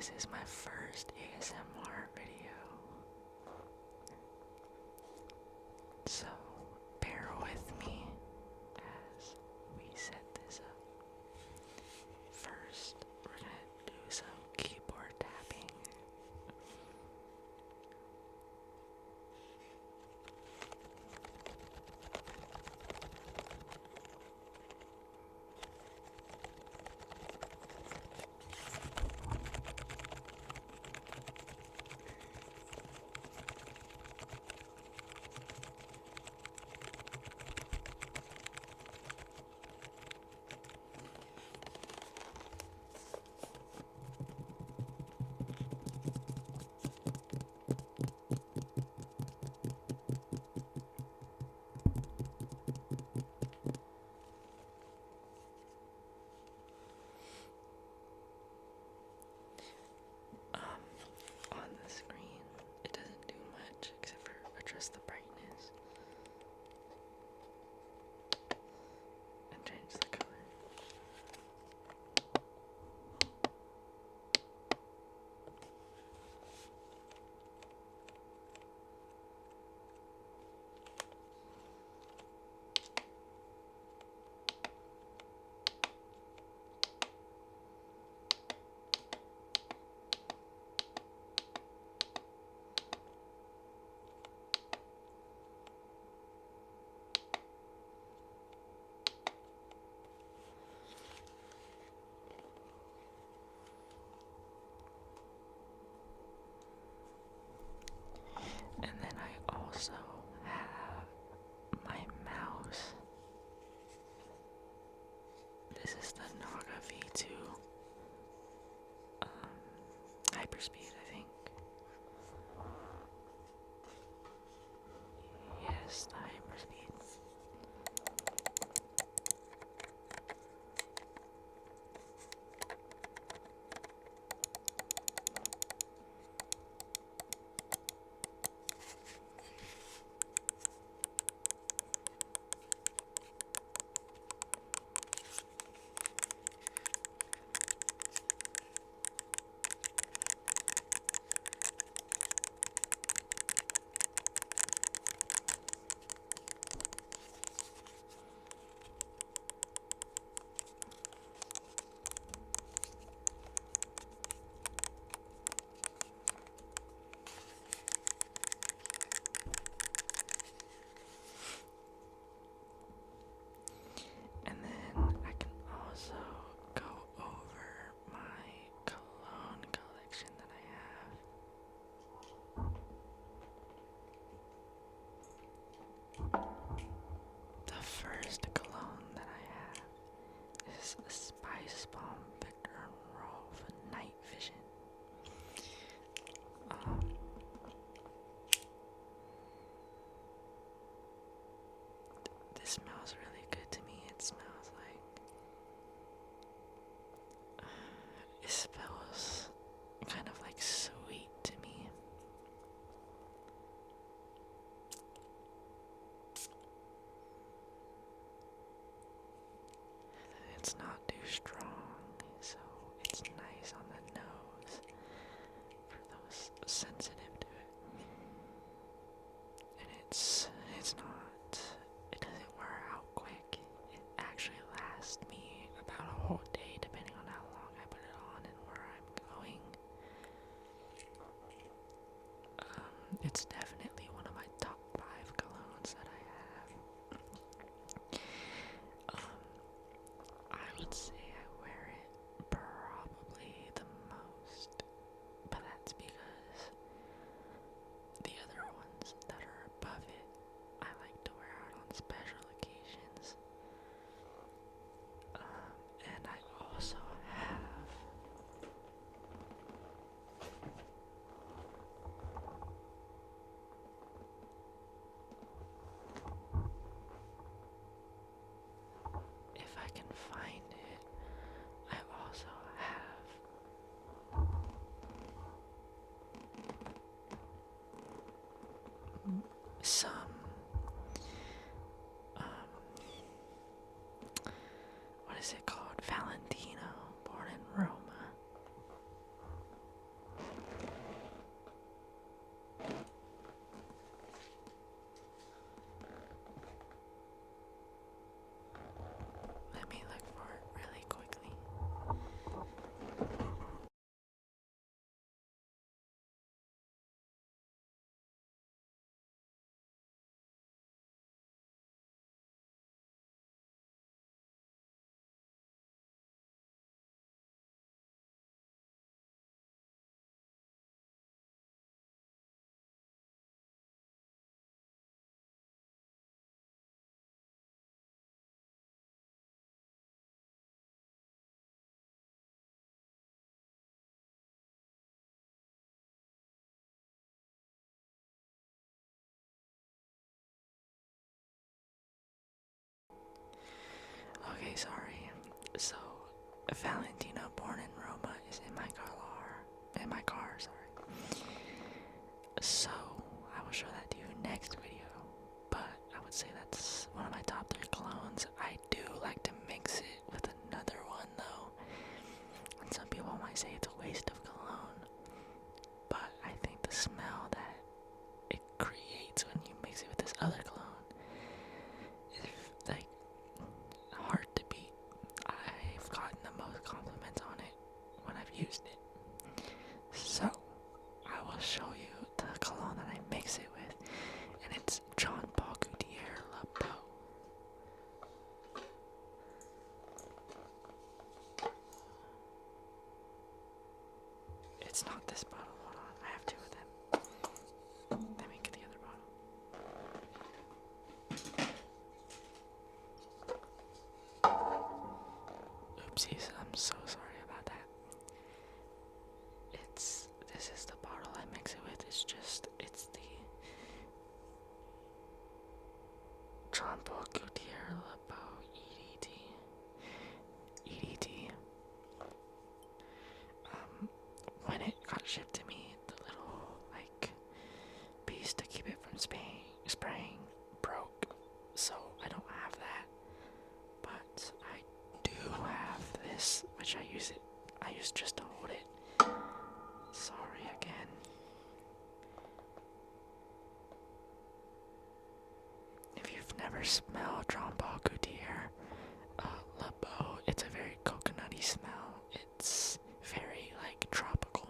this is my first ASMR video, so bear with me as we set this up. First, we're gonna do some keyboard tapping. On the screen, it doesn't do much except for adjust the brightness and change the color. And then I also have my mouse. This is the Naga V2 Hyperspeed, I think. Yes, the Hyperspeed. And then I can also go over my cologne collection that I have. The first cologne that I have is the Spice Bomb Victor and Rolf Night Vision. This smells really good to me. It smells like it smells kind of like sweet to me. It's not too strong, so it's nice on the nose for those sensitive to it. And it's not, it doesn't wear out quick. It actually lasts me about a whole day depending on how long I put it on and where I'm going. It's definitely one of my top 5 colognes that I have. I would say I wear it probably the most, but that's because the other ones that are above it, I like to wear out on special occasions. And I also have if I can find it, I also have some what is it called? Valentino, born in Roma. Valentino Born in Roma is in my car. Sorry. So I will show that to you next video. But I would say that's one of my top 3 colognes. I do like to mix it with another one though. And some people might say it's a waste of cologne. But I think the smell that it creates when you mix it with this other cologne is like hard to beat. I've gotten the most compliments on it when I've used it. So I will show you the cologne that I mix it with, and it's Jean Paul Gaultier Le Beau. It's not this bottle, hold on, I have 2 of them. Let me get the other bottle. Oopsies, I'm so sorry about that. This is the bottle I mix it with, it's the Jean Paul Gaultier Le Beau EDT. When it got shipped to me, the little, like, piece to keep it from spraying broke, so I don't have that. But I do have this, which I use just to hold it. Sorry again. If you've never smelled Jean Paul Gaultier Le Beau, it's a very coconutty smell. It's very like tropical.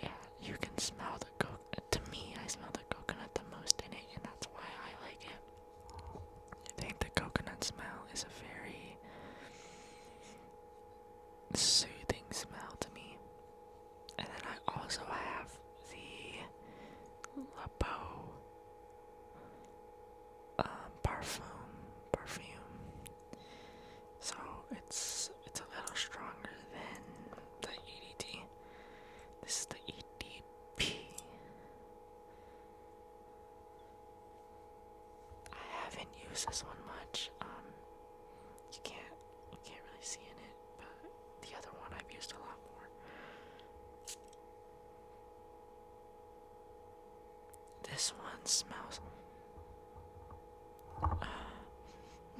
Yeah, you can smell the coconut. To me, I smell the coconut the most in it, and that's why I like it. I think the coconut smell is a very soothing smell to me. And then I also have the Le Beau perfume. So it's a little stronger than the EDT. This is the EDP. I haven't used this one much. You can't really see in it, but the other one I've used a lot more. This one smells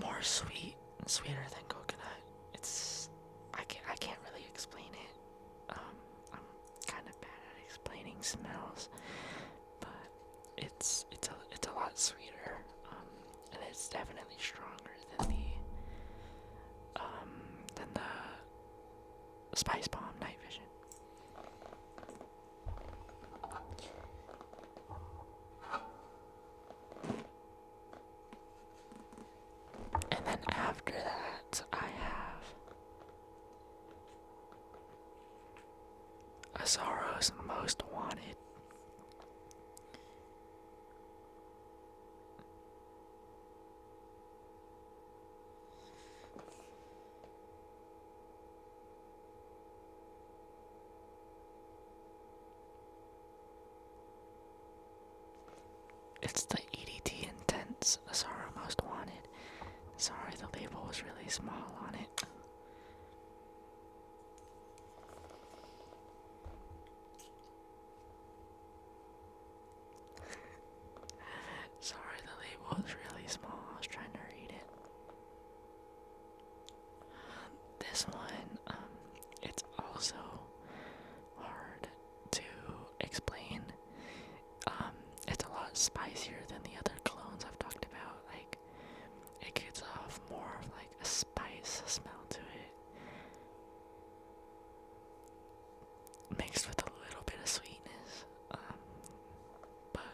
more sweeter than coconut. I can't really explain it. I'm kind of bad at explaining smells, but it's a lot sweeter. And it's definitely stronger than the Spice Bomb Night Vision. And then after that, I have Azzaro's Most Wanted. It's the EDT Intense Azzaro Most Wanted. Sorry, the label was really small on it. Sorry, the label was really small. I was trying to read it. This one, it's also hard to explain. It's a lot spicier than the other colognes I've talked about. Like, it gives off more of like a spice smell to it, mixed with a little bit of sweetness. But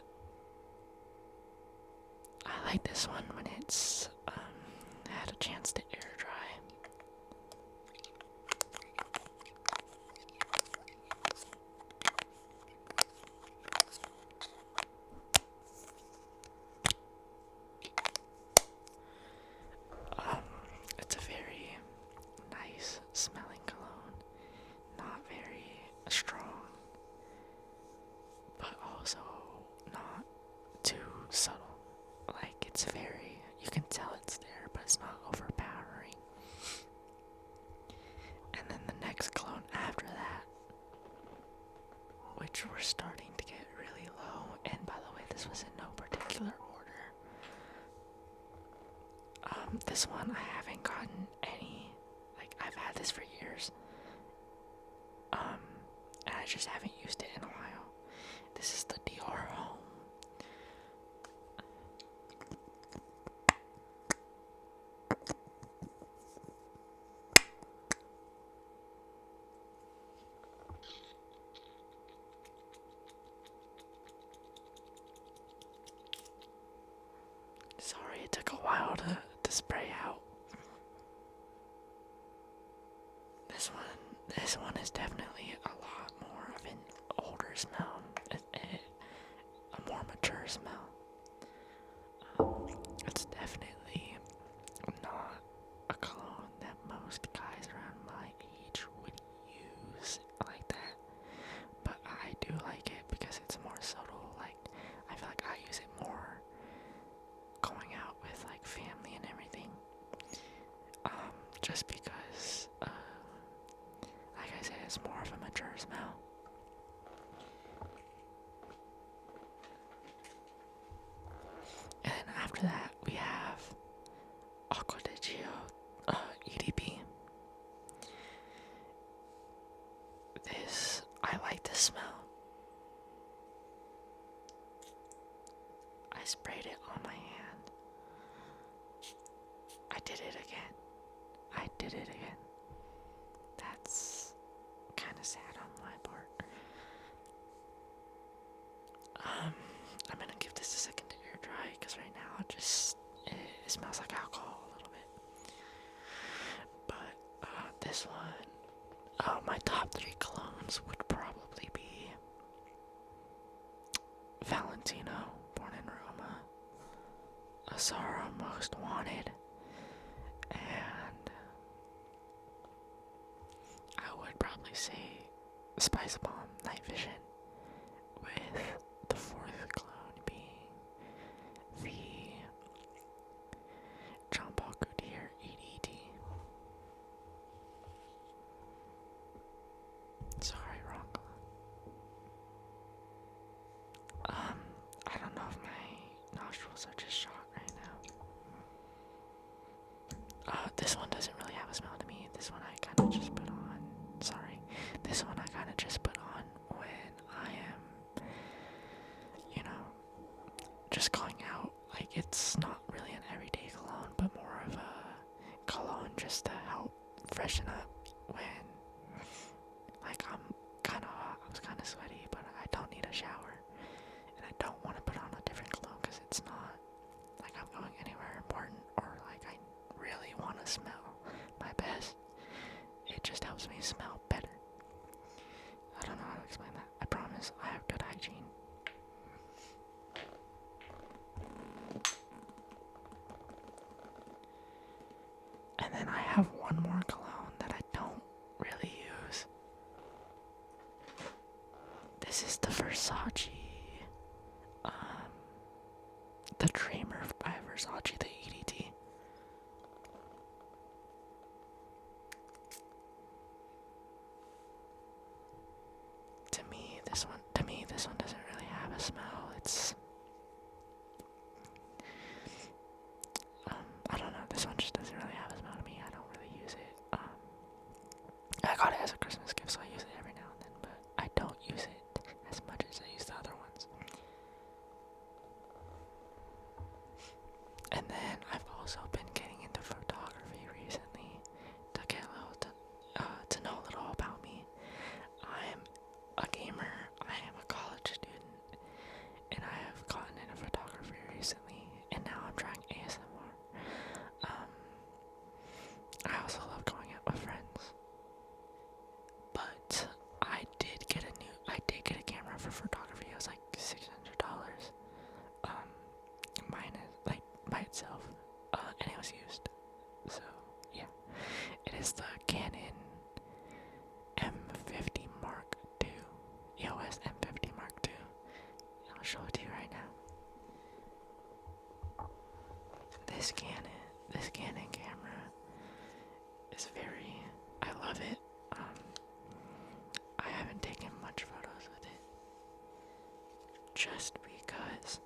I like this one when it's had a chance to air dry. It's a very nice smelling cologne, not very this was in no particular order. This one I haven't gotten any, like I've had this for years. And I just haven't used it in a while. This is the Dior Home. Sorry, it took a while to spray out. This one is definitely a lot more of an older smell, a more mature smell. It's definitely not a cologne that most guys around my age would use like that, but I do like it because it's more subtle. Like, I feel like I use it more going out with like family and everything, just because like I said, it's more of a mature smell. And then after that we have Acqua di Gio EDP. I like this smell. I sprayed it on my hand. I did it again. That's kind of sad on my part. I'm gonna give this a second to air dry because right now it smells like alcohol a little bit. But this one, my top 3 colognes would probably be Valentino, Born in Roma, Azara, Most Wanted, and I would probably say Spice Bomb Night Vision, with the 4th cologne being the Jean Paul Gaultier EDT. Sorry, wrong cologne. I don't know if my nostrils are just shot right now. This one doesn't really have a smell to me. This one I kind of just put on. Sorry. This one I kind of just put on when I am, just going out. Like, it's not really an everyday cologne, but more of a cologne just to help freshen up when, like, I was kind of sweaty, but I don't need a shower. And I don't want to put on a different cologne because it's not like I'm going anywhere important or like I really want to smell my best. It just helps me smell better. I don't know how to explain that. I promise I have good hygiene. And then I have one more cologne that I don't really use. This is the Versace, the Dreamer by Versace, the EDT. To me, this one doesn't really have a smell. It's, I don't know. This one just doesn't really have a smell to me. I don't really use it. I got it as a Christmas gift, so I use it every now and then, but I don't use it as much as I use the other ones. And then I've also been getting into photography recently to get a little to know a little about me. I am a gamer. I am a college student, and I have gotten into photography recently, and now I'm trying ASMR. I also love going out with friends, but I did get a camera for photography. It was like $600. Mine is like by itself, and it was used. So yeah, it is the Canon M50 Mark II, EOS M50 Mark II. I'll show it to you right now. This Canon camera is I love it. I haven't taken much photos with it just because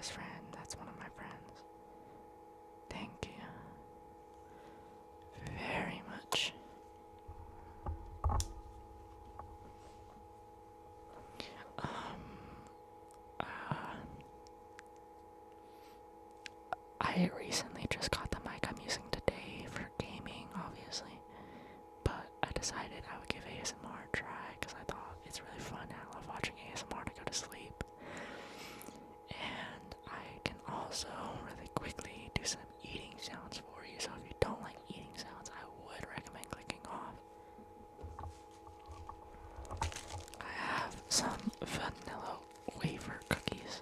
best friend. That's one of my friends. Thank you very much. I recently just got the mic I'm using today for gaming, obviously, but I decided I would give ASMR a try because I thought it's really fun. I love watching ASMR to go to sleep. And I can also really quickly do some eating sounds for you, so if you don't like eating sounds, I would recommend clicking off. I have some vanilla wafer cookies.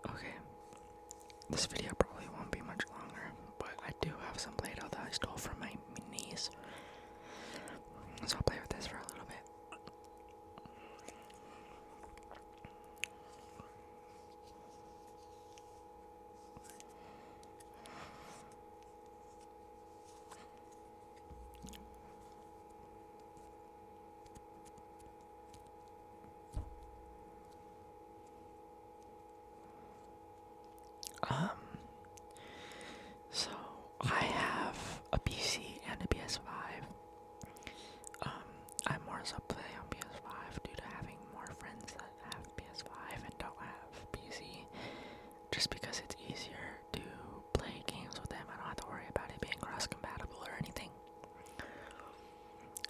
Okay, this video probably won't be much longer, but I do have some Play-Doh that I stole from my niece, so I'll play with this for a little bit. So I have a PC and a PS5. I more so play on PS5 due to having more friends that have PS5 and don't have PC. Just because it's easier to play games with them, I don't have to worry about it being cross-compatible or anything.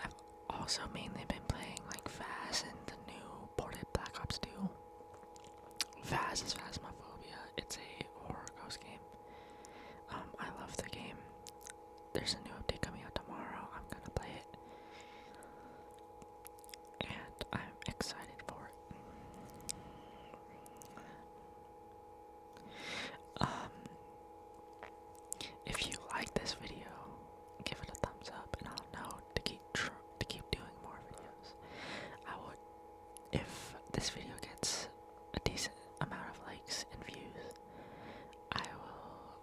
I've also mainly been playing like Phas and the new ported Black Ops 2. Phas is Phasmophobia. It's a horror ghost game. I love the game. There's a new update coming out tomorrow. I'm gonna play it. And I'm excited for it. If you like this video, give it a thumbs up and I'll know to keep doing more videos. I would, if this video gets a decent amount of likes and views, I will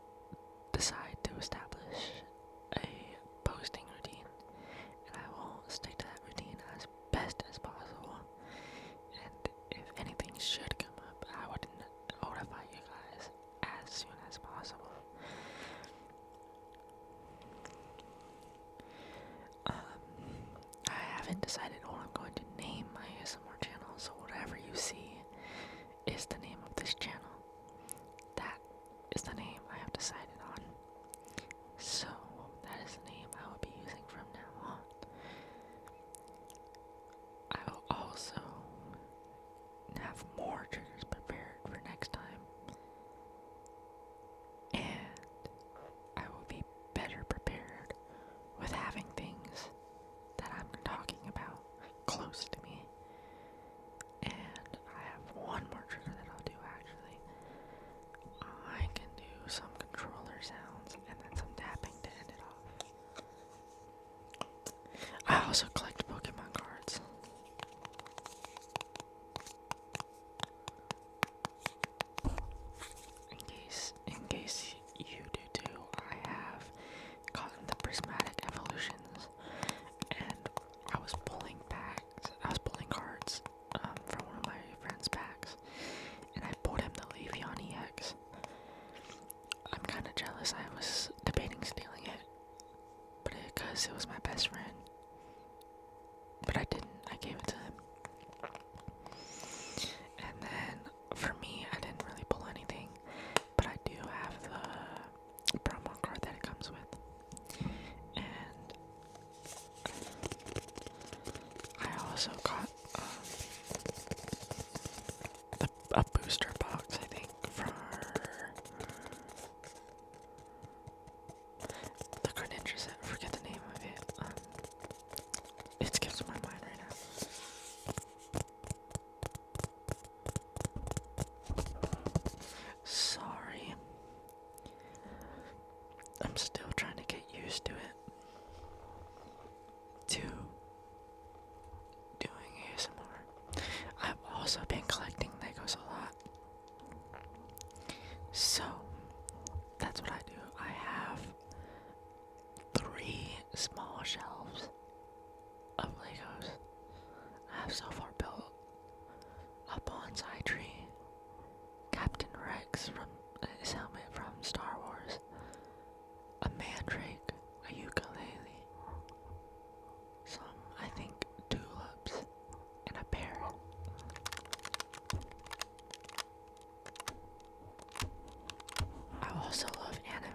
decide to establish a posting routine, and I will stick to that routine as best as possible. And if anything should come up, I would notify you guys as soon as possible. I haven't decided what I'm going to name my ASMR channel, so whatever you see is the name of this channel. That is the name I have decided on. So, that is the name I will be using from now on. I will also have more triggers prepared for next time. And I will be better prepared with having things that I'm talking about close to me. And I have one more trigger that I'll do actually. I can do some controller sounds and then some tapping to end it off. I also collect Pokemon cards. In case you do too, I have gotten the Prismatic Evolutions, and I was pulling cards from one of my friend's packs, and I pulled him the Leafeon EX. I'm kinda jealous. I was debating stealing it, but because it was my best friend. But I didn't, I gave it to him. And then, for me, I didn't really pull anything, but I do have the promo card that it comes with. And I also got small shelves of Legos. I have so far built a bonsai tree, Captain Rex from his helmet from Star Wars, a mandrake, a ukulele, some, I think, tulips, and a parrot. I also love anime.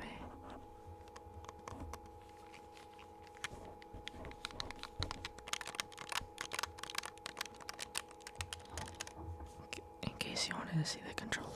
In case you wanted to see the controller.